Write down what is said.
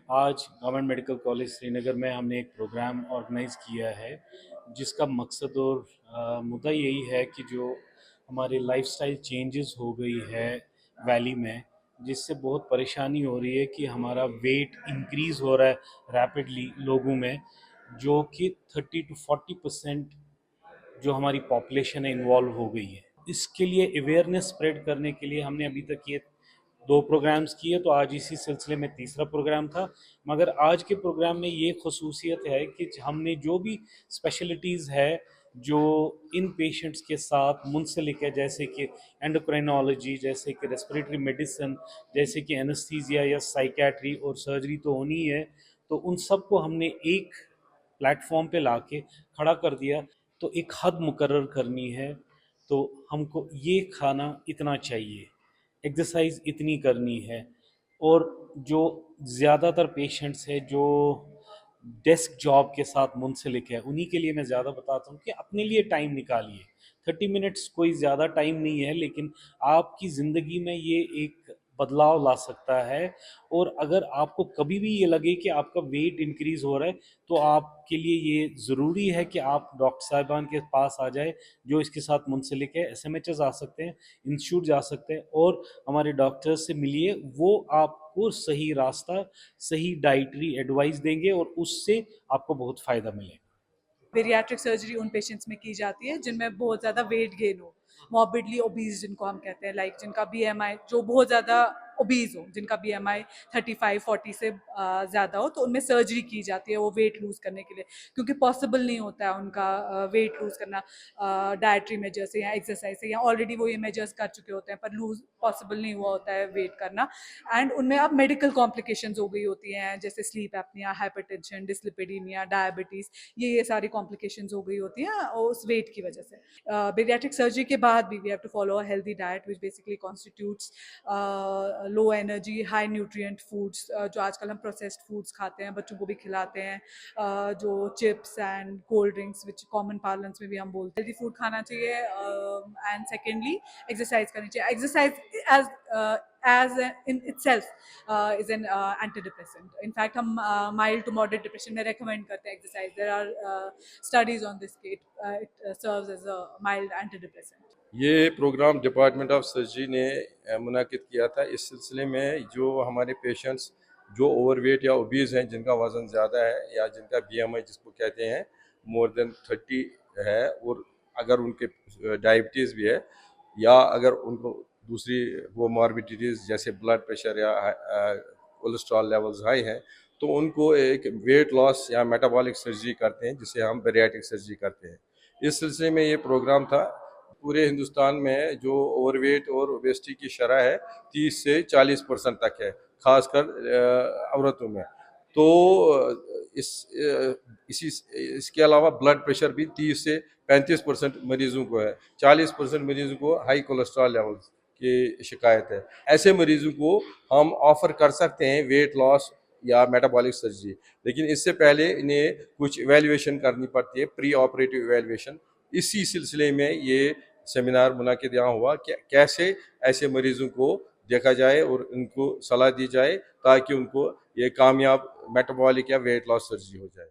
आज government medical college Srinagar में हमने एक प्रोग्राम ऑर्गेनाइज़ किया है जिसका मकसद और मुद्दा यही है कि जो हमारे लाइफस्टाइल चेंजेस हो गई है वैली में, जिससे बहुत परेशानी हो रही है कि हमारा वेट इंक्रीज़ हो रहा है रैपिडली लोगों में, जो कि 30 to 40% जो हमारी पॉपुलेशन है इन्वॉल्व हो गई है। इसके लिए अवेयरनेस स्प्रेड करने के लिए हमने अभी तक ये 2 प्रोग्राम्स किए, तो आज इसी सिलसिले में तीसरा प्रोग्राम था। मगर आज के प्रोग्राम में ये खसूसियत है कि हमने जो भी स्पेशलिटीज़ है जो इन पेशेंट्स के साथ मुंसलिक है, जैसे कि एंडोक्राइनोलॉजी, जैसे कि रेस्पिरेटरी मेडिसिन, जैसे कि एनेस्थीसिया या साइकेट्री और सर्जरी तो होनी है, तो उन सब को हमने एक प्लेटफॉर्म पे लाके खड़ा कर दिया। तो एक हद मुकर्रर करनी है, तो हमको ये खाना इतना चाहिए, एक्सरसाइज इतनी करनी है। और जो ज़्यादातर पेशेंट्स हैं जो डेस्क जॉब के साथ मुंसलिक है, उन्हीं के लिए मैं ज़्यादा बताता हूँ कि अपने लिए टाइम निकालिए। 30 मिनट्स कोई ज़्यादा टाइम नहीं है, लेकिन आपकी ज़िंदगी में ये एक बदलाव ला सकता है। और अगर आपको कभी भी ये लगे कि आपका वेट इंक्रीज हो रहा है, तो आपके लिए ये ज़रूरी है कि आप डॉक्टर साहिबान के पास आ जाए जो इसके साथ मुंसलिक है। एसएमएचएस आ सकते हैं, इंस्टीट्यूट जा सकते हैं और हमारे डॉक्टर्स से मिलिए। वो आपको सही रास्ता, सही डाइटरी एडवाइस देंगे और उससे आपको बहुत फ़ायदा मिलेगा। बेरियाट्रिक सर्जरी उन पेशेंट्स में की जाती है जिनमें बहुत ज़्यादा वेट गेन हो, मॉर्बिडली ओबीज जिनको हम कहते हैं, लाइक जिनका बीएमआई जो बहुत ज़्यादा ओबीज हो, जिनका बीएमआई 35-40 से ज़्यादा हो, तो उनमें सर्जरी की जाती है वो वेट लूज़ करने के लिए, क्योंकि पॉसिबल नहीं होता है उनका वेट लूज़ करना डाइटरी मेजर से या एक्सरसाइज से, या ऑलरेडी वो ये मेजर्स कर चुके होते हैं पर लूज पॉसिबल नहीं हुआ होता है वेट करना। एंड उनमें अब मेडिकल कॉम्प्लिकेशंस हो गई होती हैं, जैसे स्लीप एपनिया, हाइपरटेंशन, डिस्लिपिडीमिया, डायबिटीज़, ये सारी कॉम्प्लिकेशंस हो गई होती हैं उस वेट की वजह से। बेरियाट्रिक सर्जरी के बाद भी we have to follow a healthy diet which basically constitutes low energy high nutrient foods, जो आजकल हम प्रोसेस्ड फूड्स खाते हैं, बच्चों को भी खिलाते हैं, जो chips and cold drinks which common parlance में भी हम बोलते हैं। हेल्दी फूड खाना चाहिए, एंड सेकेंडली एक्सरसाइज करनी चाहिए। Exercise as in itself is an antidepressant. In fact, हम mild to moderate depression में recommend करते हैं exercise. There are studies on this. It serves as a mild antidepressant. ये programme department of surgery ने मुनाकिद किया था। इस सिलसिले में जो हमारे पेशेंट्स जो ओवरवेट या ओबीज हैं, जिनका वज़न ज़्यादा है या जिनका बीएमआई जिसको कहते हैं मोर देन 30 है, और अगर उनके डायबिटीज़ भी है या अगर उनको दूसरी वो मॉर्बिडिटीज़ जैसे ब्लड प्रेशर या कोलेस्ट्रॉल लेवल्स हाई हैं, तो उनको एक वेट लॉस या मेटाबॉलिक सर्जरी करते हैं जिसे हम बैरियाट्रिक सर्जरी करते हैं। इस सिलसिले में ये प्रोग्राम था। पूरे हिंदुस्तान में जो ओवरवेट और ओबेसिटी की शरह है 30 से 40% तक है, खासकर औरतों में। तो इसके अलावा ब्लड प्रेशर भी 30 से 35% मरीजों को है, 40% मरीजों को हाई कोलेस्ट्रॉल लेवल की शिकायत है। ऐसे मरीजों को हम ऑफर कर सकते हैं वेट लॉस या मेटाबॉलिक सर्जरी, लेकिन इससे पहले इन्हें कुछ इवैल्यूएशन करनी पड़ती है, प्री ऑपरेटिव इवैल्यूएशन। इसी सिलसिले में ये सेमिनार मुनाकिद यहाँ हुआ कि कैसे ऐसे मरीजों को देखा जाए और उनको सलाह दी जाए ताकि उनको ये कामयाब मेटाबॉलिक या वेट लॉस सर्जरी हो जाए।